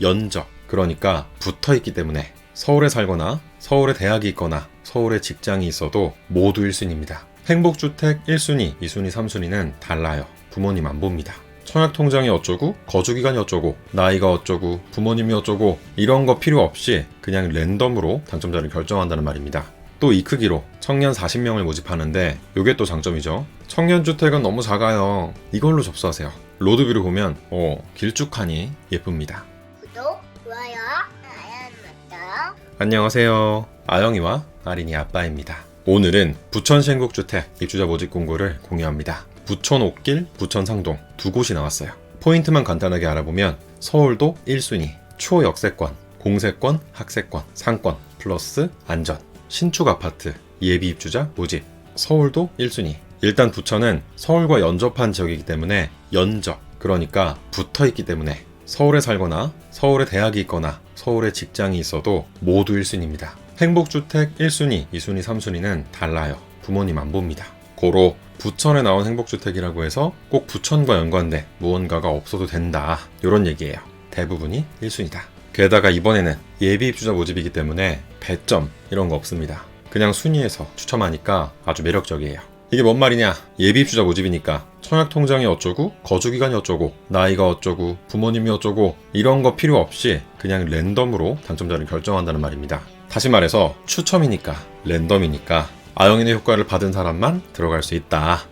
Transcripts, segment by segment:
연적, 그러니까 붙어있기 때문에 서울에 살거나 서울에 대학이 있거나 서울에 직장이 있어도 모두 1순위입니다. 행복주택 1순위, 2순위, 3순위는 달라요. 부모님 안 봅니다. 청약통장이 어쩌고, 거주기간이 어쩌고, 나이가 어쩌고, 부모님이 어쩌고 이런 거 필요 없이 그냥 랜덤으로 당첨자를 결정한다는 말입니다. 또 이 크기로 청년 40명을 모집하는데 이게 또 장점이죠. 청년주택은 너무 작아요. 이걸로 접수하세요. 로드뷰를 보면 길쭉하니 예쁩니다. 구독, 좋아요, 알람 맞다. 안녕하세요. 아영이와 아린이 아빠입니다. 오늘은 부천시 행복주택 입주자 모집 공고를 공유합니다. 부천 옥길, 부천 상동 두 곳이 나왔어요. 포인트만 간단하게 알아보면 서울도 1순위, 초역세권, 공세권, 학세권, 상권, 플러스 안전, 신축 아파트, 예비 입주자 모집. 서울도 1순위. 일단 부천은 서울과 연접한 지역이기 때문에 연접, 그러니까 붙어있기 때문에 서울에 살거나 서울에 대학이 있거나 서울에 직장이 있어도 모두 1순위입니다. 행복주택 1순위, 2순위, 3순위는 달라요. 부모님 안 봅니다. 고로 부천에 나온 행복주택이라고 해서 꼭 부천과 연관된 무언가가 없어도 된다, 이런 얘기예요. 대부분이 1순위다. 게다가 이번에는 예비 입주자 모집이기 때문에 배점 이런 거 없습니다. 그냥 순위에서 추첨하니까 아주 매력적이에요. 이게 뭔 말이냐? 예비 입주자 모집이니까 청약통장이 어쩌고, 거주기간이 어쩌고, 나이가 어쩌고, 부모님이 어쩌고 이런 거 필요 없이 그냥 랜덤으로 당첨자를 결정한다는 말입니다. 다시 말해서 추첨이니까, 랜덤이니까 아영인의 효과를 받은 사람만 들어갈 수 있다.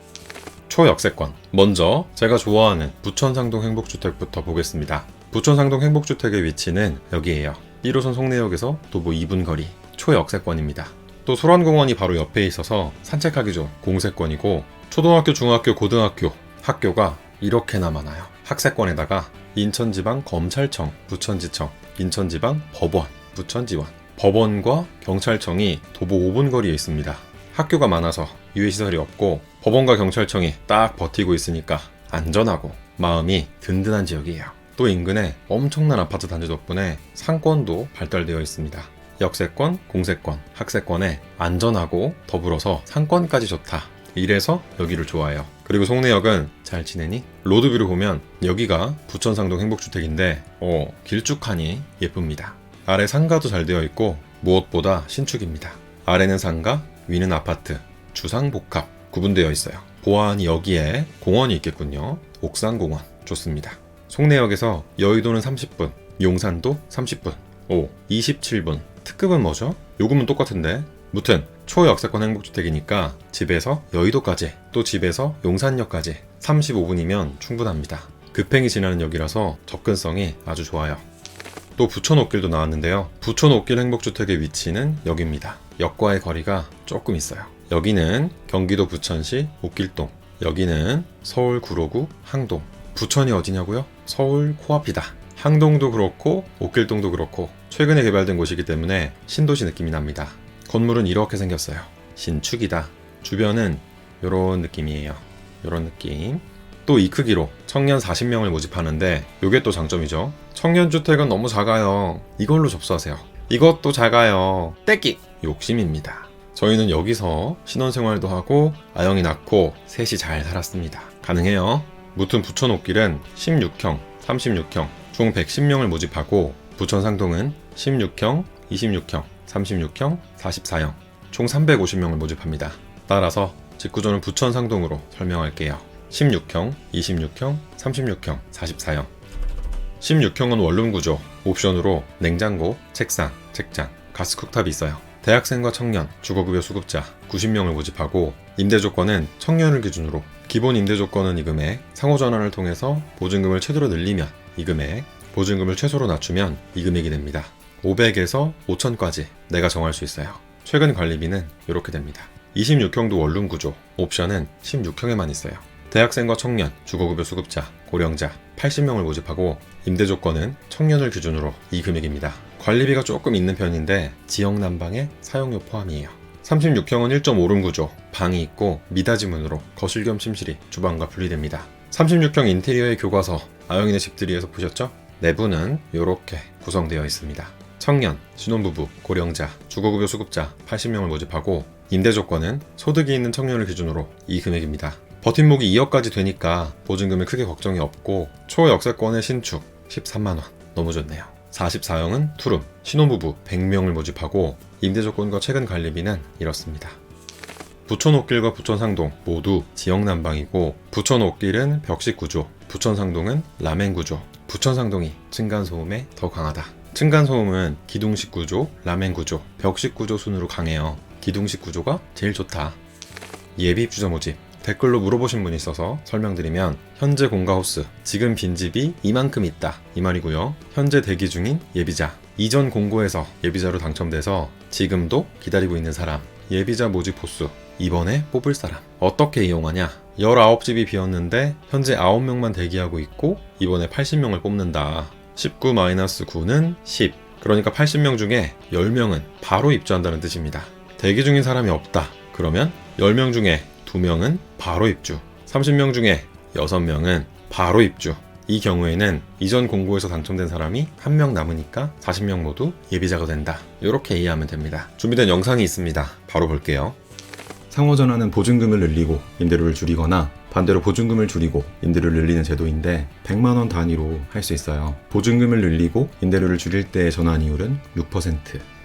초역세권. 먼저 제가 좋아하는 부천상동 행복주택부터 보겠습니다. 부천상동 행복주택의 위치는 여기에요. 1호선 송내역에서 도보 2분 거리, 초역세권입니다. 또 소란공원이 바로 옆에 있어서 산책하기 좋은 공세권이고, 초등학교, 중학교, 고등학교 학교가 이렇게나 많아요. 학세권에다가 인천지방검찰청, 부천지청, 인천지방 법원, 부천지원, 법원과 경찰청이 도보 5분 거리에 있습니다. 학교가 많아서 유해시설이 없고 법원과 경찰청이 딱 버티고 있으니까 안전하고 마음이 든든한 지역이에요. 또 인근에 엄청난 아파트 단지 덕분에 상권도 발달되어 있습니다. 역세권, 공세권, 학세권에 안전하고 더불어서 상권까지 좋다. 이래서 여기를 좋아해요. 그리고 송내역은 잘 지내니? 로드뷰를 보면 여기가 부천상동 행복주택인데 길쭉하니 예쁩니다. 아래 상가도 잘 되어 있고 무엇보다 신축입니다. 아래는 상가, 위는 아파트, 주상복합 구분되어 있어요. 보아하니 여기에 공원이 있겠군요. 옥상공원 좋습니다. 송내역에서 여의도는 30분, 용산도 30분, 27분. 특급은 뭐죠? 요금은 똑같은데. 무튼 초역세권 행복주택이니까 집에서 여의도까지, 또 집에서 용산역까지 35분이면 충분합니다. 급행이 지나는 역이라서 접근성이 아주 좋아요. 또 부천 옥길도 나왔는데요. 부천 옥길 행복주택의 위치는 여기입니다. 역과의 거리가 조금 있어요. 여기는 경기도 부천시 옥길동, 여기는 서울 구로구 항동. 부천이 어디냐고요? 서울 코앞이다. 항동도 그렇고 옥길동도 그렇고 최근에 개발된 곳이기 때문에 신도시 느낌이 납니다. 건물은 이렇게 생겼어요. 신축이다. 주변은 이런 느낌이에요. 이런 느낌. 또 이 크기로 청년 40명을 모집하는데 이게 또 장점이죠. 청년주택은 너무 작아요. 이걸로 접수하세요. 이것도 작아요. 떼기! 욕심입니다. 저희는 여기서 신혼생활도 하고 아영이 낳고 셋이 잘 살았습니다. 가능해요. 무튼 부천 옥길은 16형, 36형 총 110명을 모집하고, 부천 상동은 16형, 26형, 36형, 44형 총 350명을 모집합니다. 따라서 직구조는 부천 상동으로 설명할게요. 16형, 26형, 36형, 44형. 16형은 원룸 구조, 옵션으로 냉장고, 책상, 책장, 가스쿡탑이 있어요. 대학생과 청년, 주거급여 수급자 90명을 모집하고, 임대 조건은 청년을 기준으로 기본 임대 조건은 이 금액, 상호전환을 통해서 보증금을 최대로 늘리면 이 금액, 보증금을 최소로 낮추면 이 금액이 됩니다. 500에서 5000까지 내가 정할 수 있어요. 최근 관리비는 이렇게 됩니다. 26형도 원룸 구조, 옵션은 16형에만 있어요. 대학생과 청년, 주거급여 수급자, 고령자 80명을 모집하고, 임대 조건은 청년을 기준으로 이 금액입니다. 관리비가 조금 있는 편인데 지역 난방에 사용료 포함이에요. 36형은 1.5룸 구조, 방이 있고 미닫이 문으로 거실 겸 침실이 주방과 분리됩니다. 36형 인테리어의 교과서 아영이네 집들이에서 보셨죠? 내부는 이렇게 구성되어 있습니다. 청년, 신혼부부, 고령자, 주거급여 수급자 80명을 모집하고, 임대 조건은 소득이 있는 청년을 기준으로 이 금액입니다. 버팀목이 2억까지 되니까 보증금에 크게 걱정이 없고, 초역세권의 신축 13만원, 너무 좋네요. 44형은 투룸, 신혼부부 100명을 모집하고 임대조건과 최근 관리비는 이렇습니다. 부천 옥길과 부천 상동 모두 지역 난방이고 부천 옥길은 벽식 구조, 부천 상동은 라멘 구조. 부천 상동이 층간소음에 더 강하다. 층간소음은 기둥식 구조, 라멘 구조, 벽식 구조 순으로 강해요. 기둥식 구조가 제일 좋다. 예비 입주자 모집. 댓글로 물어보신 분이 있어서 설명드리면 현재 공가호스, 지금 빈집이 이만큼 있다 이 말이고요. 현재 대기 중인 예비자, 이전 공고에서 예비자로 당첨돼서 지금도 기다리고 있는 사람, 예비자 모집 호수, 이번에 뽑을 사람. 어떻게 이용하냐? 19집이 비었는데 현재 9명만 대기하고 있고 이번에 80명을 뽑는다. 19-9는 10. 그러니까 80명 중에 10명은 바로 입주한다는 뜻입니다. 대기 중인 사람이 없다. 그러면 10명 중에 2명은 바로 입주, 30명 중에 6명은 바로 입주. 이 경우에는 이전 공고에서 당첨된 사람이 1명 남으니까 40명 모두 예비자가 된다. 이렇게 이해하면 됩니다. 준비된 영상이 있습니다. 바로 볼게요. 상호전환은 보증금을 늘리고 임대료를 줄이거나 반대로 보증금을 줄이고 임대료를 늘리는 제도인데 100만원 단위로 할 수 있어요. 보증금을 늘리고 임대료를 줄일 때의 전환 이율은 6%.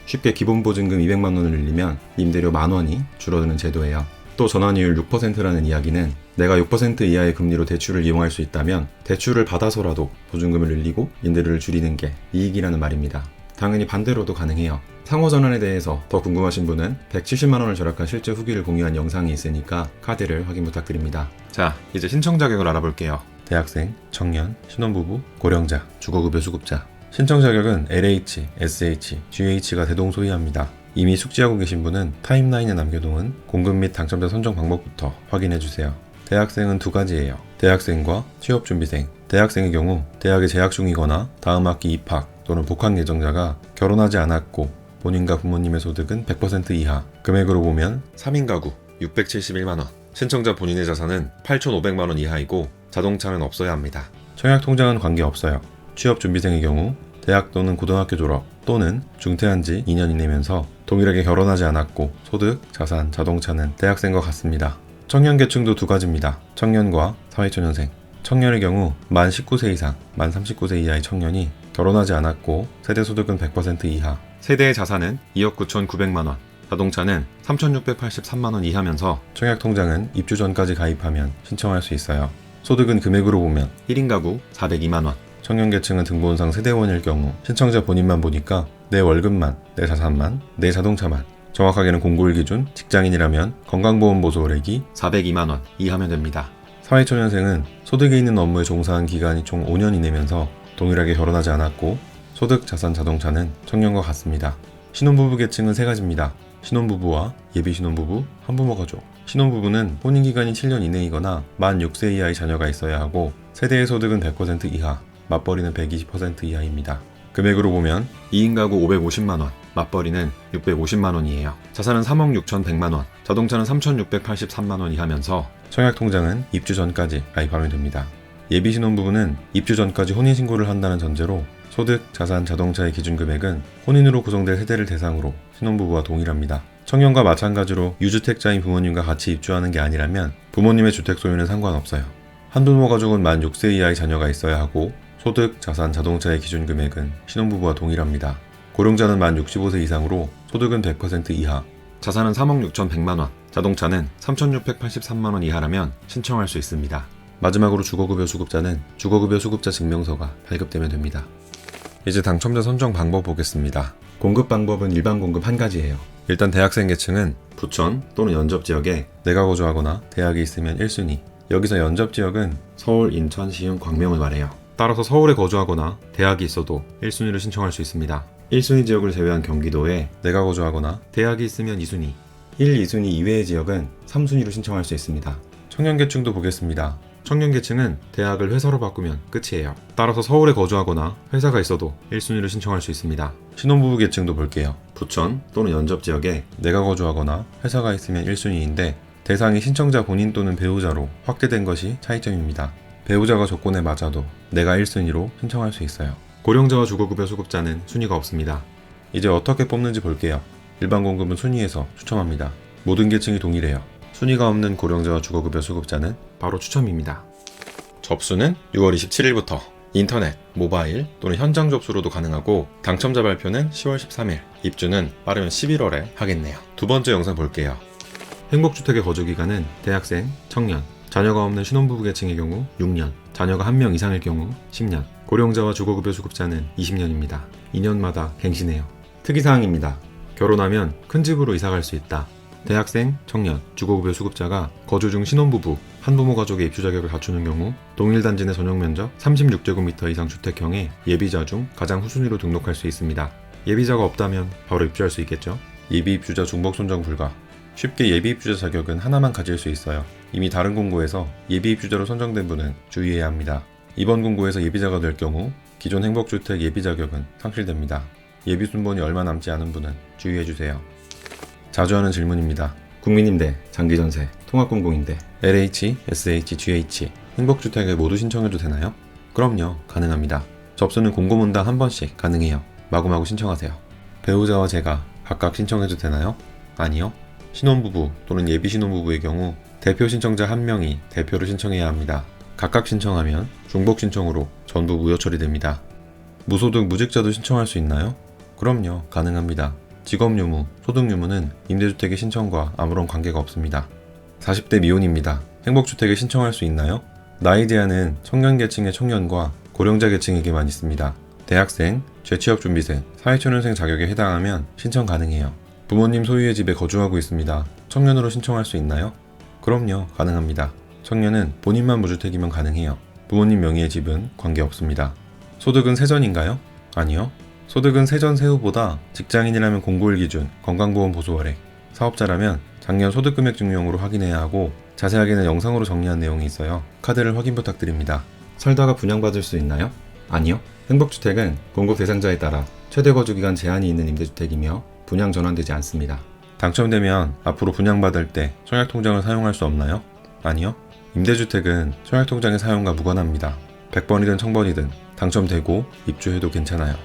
쉽게 기본 보증금 200만원을 늘리면 임대료 만원이 줄어드는 제도예요. 또 전환이율 6%라는 이야기는 내가 6% 이하의 금리로 대출을 이용할 수 있다면 대출을 받아서라도 보증금을 늘리고 임대료를 줄이는 게 이익이라는 말입니다. 당연히 반대로도 가능해요. 상호전환에 대해서 더 궁금하신 분은 170만원을 절약한 실제 후기를 공유한 영상이 있으니까 카드를 확인 부탁드립니다. 자, 이제 신청 자격을 알아볼게요. 대학생, 청년, 신혼부부, 고령자, 주거급여 수급자. 신청 자격은 LH, SH, GH가 대동소이합니다. 이미 숙지하고 계신 분은 타임라인에 남겨놓은 공급 및 당첨자 선정 방법부터 확인해주세요. 대학생은 두 가지예요. 대학생과 취업준비생. 대학생의 경우 대학에 재학 중이거나 다음 학기 입학 또는 복학 예정자가 결혼하지 않았고 본인과 부모님의 소득은 100% 이하. 금액으로 보면 3인 가구 671만원. 신청자 본인의 자산은 8,500만원 이하이고 자동차는 없어야 합니다. 청약통장은 관계없어요. 취업준비생의 경우 대학 또는 고등학교 졸업 또는 중퇴한 지 2년 이내면서 동일하게 결혼하지 않았고 소득, 자산, 자동차는 대학생과 같습니다. 청년 계층도 두 가지입니다. 청년과 사회초년생. 청년의 경우 만 19세 이상, 만 39세 이하의 청년이 결혼하지 않았고 세대 소득은 100% 이하. 세대의 자산은 2억 9,900만원, 자동차는 3,683만원 이하면서 청약통장은 입주 전까지 가입하면 신청할 수 있어요. 소득은 금액으로 보면 1인 가구 402만원. 청년 계층은 등본상 세대원일 경우 신청자 본인만 보니까 내 월급만, 내 자산만, 내 자동차만, 정확하게는 공고일 기준 직장인이라면 건강보험보조액이 402만원 이하면 됩니다. 사회초년생은 소득이 있는 업무에 종사한 기간이 총 5년 이내면서 동일하게 결혼하지 않았고 소득, 자산, 자동차는 청년과 같습니다. 신혼부부 계층은 세 가지입니다. 신혼부부와 예비신혼부부, 한부모가족. 신혼부부는 혼인기간이 7년 이내이거나 만 6세 이하의 자녀가 있어야 하고 세대의 소득은 100% 이하, 맞벌이는 120% 이하입니다. 금액으로 보면 2인 가구 550만원, 맞벌이는 650만원이에요. 자산은 3억 6,100만원, 자동차는 3,683만원 이하면서 청약통장은 입주 전까지 가입하면 됩니다. 예비신혼부부는 입주 전까지 혼인신고를 한다는 전제로 소득, 자산, 자동차의 기준금액은 혼인으로 구성될 세대를 대상으로 신혼부부와 동일합니다. 청년과 마찬가지로 유주택자인 부모님과 같이 입주하는 게 아니라면 부모님의 주택 소유는 상관없어요. 한부모 가족은 만 6세 이하의 자녀가 있어야 하고 소득, 자산, 자동차의 기준금액은 신혼부부와 동일합니다. 고령자는 만 65세 이상으로 소득은 100% 이하, 자산은 3억 6,100만원, 자동차는 3,683만원 이하라면 신청할 수 있습니다. 마지막으로 주거급여 수급자는 주거급여 수급자 증명서가 발급되면 됩니다. 이제 당첨자 선정 방법 보겠습니다. 공급 방법은 일반 공급 한 가지예요. 일단 대학생 계층은 부천 또는 연접 지역에 내가 거주하거나 대학이 있으면 1순위. 여기서 연접 지역은 서울, 인천, 시흥, 광명을 말해요. 따라서 서울에 거주하거나 대학이 있어도 1순위를 신청할 수 있습니다. 1순위 지역을 제외한 경기도에 내가 거주하거나 대학이 있으면 2순위, 1, 2순위 이외의 지역은 3순위로 신청할 수 있습니다. 청년계층도 보겠습니다. 청년계층은 대학을 회사로 바꾸면 끝이에요. 따라서 서울에 거주하거나 회사가 있어도 1순위를 신청할 수 있습니다. 신혼부부 계층도 볼게요. 부천 또는 연접 지역에 내가 거주하거나 회사가 있으면 1순위인데 대상이 신청자 본인 또는 배우자로 확대된 것이 차이점입니다. 배우자가 조건에 맞아도 내가 1순위로 신청할 수 있어요. 고령자와 주거급여 수급자는 순위가 없습니다. 이제 어떻게 뽑는지 볼게요. 일반 공급은 순위에서 추첨합니다. 모든 계층이 동일해요. 순위가 없는 고령자와 주거급여 수급자는 바로 추첨입니다. 접수는 6월 27일부터 인터넷, 모바일 또는 현장 접수로도 가능하고 당첨자 발표는 10월 13일, 입주는 빠르면 11월에 하겠네요. 두 번째 영상 볼게요. 행복주택의 거주기간은 대학생, 청년, 자녀가 없는 신혼부부 계층의 경우 6년, 자녀가 1명 이상일 경우 10년, 고령자와 주거급여 수급자는 20년입니다. 2년마다 갱신해요. 특이사항입니다. 결혼하면 큰 집으로 이사갈 수 있다. 대학생, 청년, 주거급여 수급자가 거주 중 신혼부부, 한부모 가족의 입주 자격을 갖추는 경우 동일 단지 내 전용 면적 36제곱미터 이상 주택형에 예비자 중 가장 후순위로 등록할 수 있습니다. 예비자가 없다면 바로 입주할 수 있겠죠. 예비 입주자 중복 선정 불가. 쉽게 예비 입주자 자격은 하나만 가질 수 있어요. 이미 다른 공고에서 예비 입주자로 선정된 분은 주의해야 합니다. 이번 공고에서 예비자가 될 경우 기존 행복주택 예비 자격은 상실됩니다. 예비 순번이 얼마 남지 않은 분은 주의해주세요. 자주 하는 질문입니다. 국민임대, 장기전세, 통합공공임대, LH, SH, GH, 행복주택을 모두 신청해도 되나요? 그럼요, 가능합니다. 접수는 공고문당 한 번씩 가능해요. 마구마구 신청하세요. 배우자와 제가 각각 신청해도 되나요? 아니요. 신혼부부 또는 예비 신혼부부의 경우 대표 신청자 한 명이 대표로 신청해야 합니다. 각각 신청하면 중복 신청으로 전부 무효 처리됩니다. 무소득 무직자도 신청할 수 있나요? 그럼요, 가능합니다. 직업유무, 소득유무는 임대주택의 신청과 아무런 관계가 없습니다. 40대 미혼입니다. 행복주택에 신청할 수 있나요? 나이 제한은 청년 계층의 청년과 고령자 계층에게만 있습니다. 대학생, 재취업준비생, 사회초년생 자격에 해당하면 신청 가능해요. 부모님 소유의 집에 거주하고 있습니다. 청년으로 신청할 수 있나요? 그럼요, 가능합니다. 청년은 본인만 무주택이면 가능해요. 부모님 명의의 집은 관계없습니다. 소득은 세전인가요? 아니요. 소득은 세전 세후보다 직장인이라면 공고일 기준 건강보험 보수월액, 사업자라면 작년 소득금액 증명으로 확인해야 하고 자세하게는 영상으로 정리한 내용이 있어요. 카드를 확인 부탁드립니다. 살다가 분양받을 수 있나요? 아니요. 행복주택은 공급 대상자에 따라 최대 거주기간 제한이 있는 임대주택이며 분양 전환되지 않습니다. 당첨되면 앞으로 분양받을 때 청약통장을 사용할 수 없나요? 아니요. 임대주택은 청약통장의 사용과 무관합니다. 100번이든 1000번이든 당첨되고 입주해도 괜찮아요.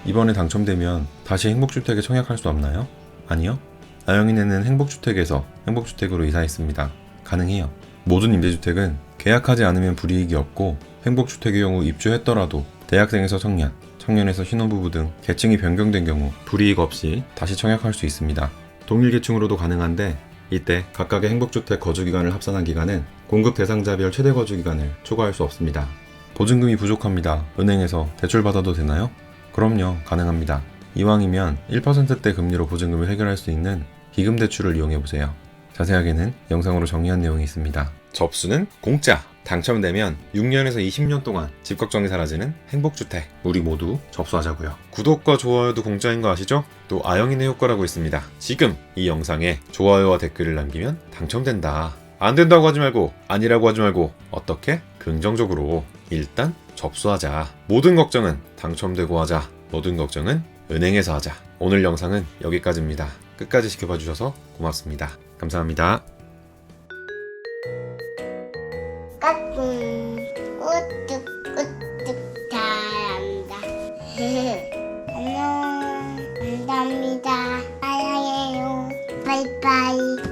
이번에 당첨되면 다시 행복주택에 청약할 수 없나요? 아니요. 아영이네는 행복주택에서 행복주택으로 이사했습니다. 가능해요. 모든 임대주택은 계약하지 않으면 불이익이 없고 행복주택의 경우 입주했더라도 대학생에서 청년, 청년에서 신혼부부 등 계층이 변경된 경우 불이익 없이 다시 청약할 수 있습니다. 동일 계층으로도 가능한데 이때 각각의 행복주택 거주기간을 합산한 기간은 공급 대상자별 최대 거주기간을 초과할 수 없습니다. 보증금이 부족합니다. 은행에서 대출받아도 되나요? 그럼요, 가능합니다. 이왕이면 1%대 금리로 보증금을 해결할 수 있는 기금대출을 이용해보세요. 자세하게는 영상으로 정리한 내용이 있습니다. 접수는 공짜! 당첨되면 6년에서 20년 동안 집 걱정이 사라지는 행복주택, 우리 모두 접수하자고요. 구독과 좋아요도 공짜인 거 아시죠? 또 아영이네 효과라고 있습니다. 지금 이 영상에 좋아요와 댓글을 남기면 당첨된다. 안 된다고 하지 말고, 아니라고 하지 말고, 어떻게? 긍정적으로 일단 접수하자. 모든 걱정은 당첨되고 하자. 모든 걱정은 은행에서 하자. 오늘 영상은 여기까지입니다. 끝까지 지켜봐 주셔서 고맙습니다. 감사합니다. 까꿍 우뚝 우뚝 잘한다. 안녕. 감사합니다. 사랑해요. 바이바이.